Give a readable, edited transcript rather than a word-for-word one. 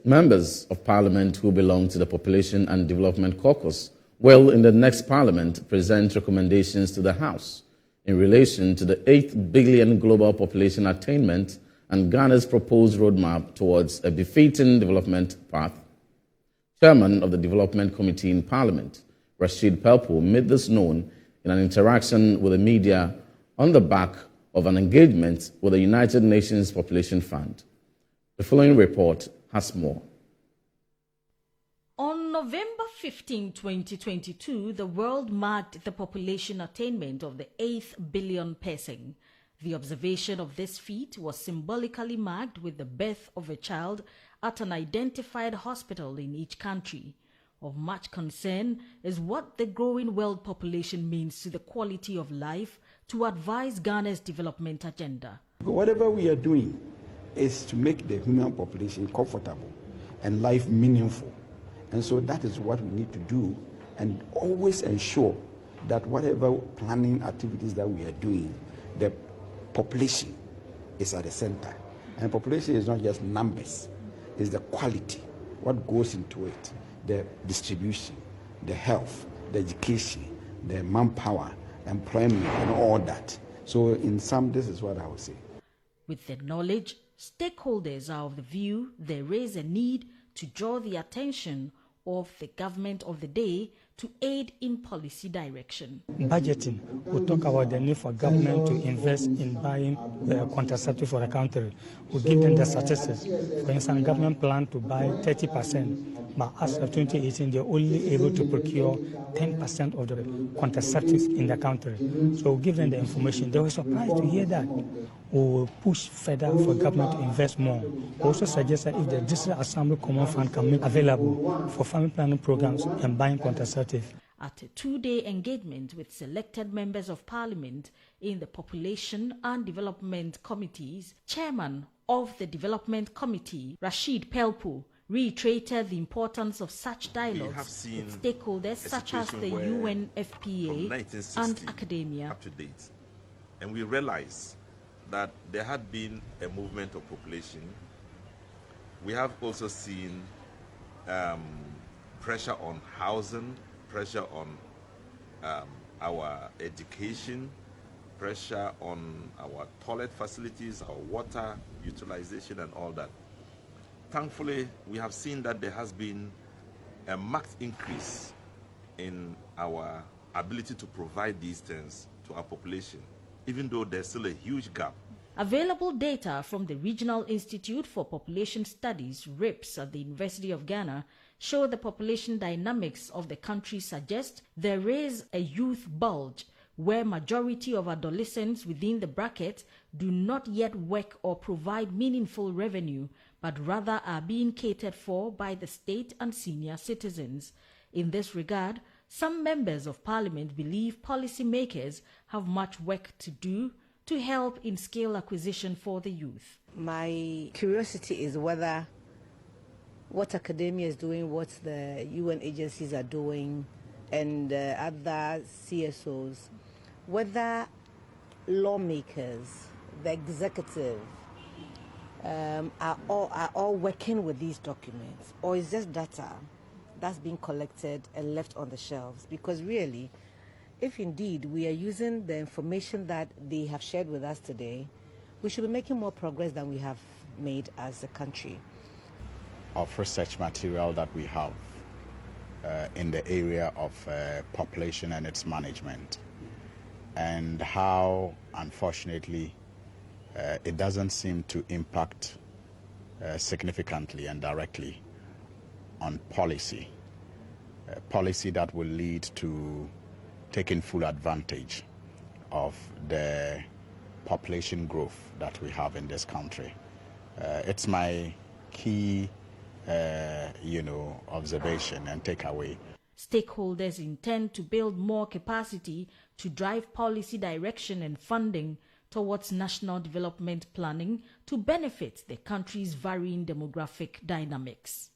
Members of Parliament who belong to the Population and Development Caucus will, in the next Parliament, present recommendations to the House in relation to the 8 billion global population attainment and Ghana's proposed roadmap towards a befitting development path. Chairman of the Development Committee in Parliament, Rashid Pelpo, made this known in an interaction with the media on the back of an engagement with the United Nations Population Fund. The following report has more. On November 15, 2022, the world marked the population attainment of the 8th billion person. The observation of this feat was symbolically marked with the birth of a child at an identified hospital in each country. Of much concern is what the growing world population means to the quality of life to advise Ghana's development agenda. Whatever we are doing is to make the human population comfortable and life meaningful. And so that is what we need to do, and always ensure that whatever planning activities that we are doing, the population is at the center. And population is not just numbers, it's the quality, what goes into it, the distribution, the health, the education, the manpower, employment, and all that. So in sum, this is what I would say. With the knowledge, stakeholders are of the view there is a need to draw the attention of the government of the day to aid in policy direction. Budgeting, we talk about the need for government to invest in buying contraceptives for the country. We give them the statistics. For instance, the government plan to buy 30%, but as of 2018, they're only able to procure 10% of the contraceptives in the country. So we give them the information. They were surprised to hear that. We will push further for government to invest more. We also suggest that if the District Assembly Common Fund can make available for family planning programs and buying contraceptives. At a two-day engagement with selected members of Parliament in the Population and Development Committees, Chairman of the Development Committee, Rashid Pelpo, reiterated the importance of such dialogues with stakeholders such as the UNFPA and academia. Up to date. And we realize that there had been a movement of population. We have also seen pressure on housing, pressure on our education, pressure on our toilet facilities, our water utilization, and all that. Thankfully, we have seen that there has been a marked increase in our ability to provide these things to our population, even though there's still a huge gap. Available data from the Regional Institute for Population Studies, RIPS, at the University of Ghana show the population dynamics of the country suggest there is a youth bulge where majority of adolescents within the bracket do not yet work or provide meaningful revenue, but rather are being catered for by the state and senior citizens. In this regard, some members of Parliament believe policymakers have much work to do to help in skill acquisition for the youth. My curiosity is whether what academia is doing, what the UN agencies are doing, and other CSOs, whether lawmakers, the executive, are all working with these documents, or is just data that's being collected and left on the shelves? Because really, if indeed we are using the information that they have shared with us today, we should be making more progress than we have made as a country. Of research material that we have in the area of population and its management, and how, unfortunately, it doesn't seem to impact significantly and directly on policy that will lead to taking full advantage of the population growth that we have in this country. It's my key, observation and takeaway. Stakeholders intend to build more capacity to drive policy direction and funding towards national development planning to benefit the country's varying demographic dynamics.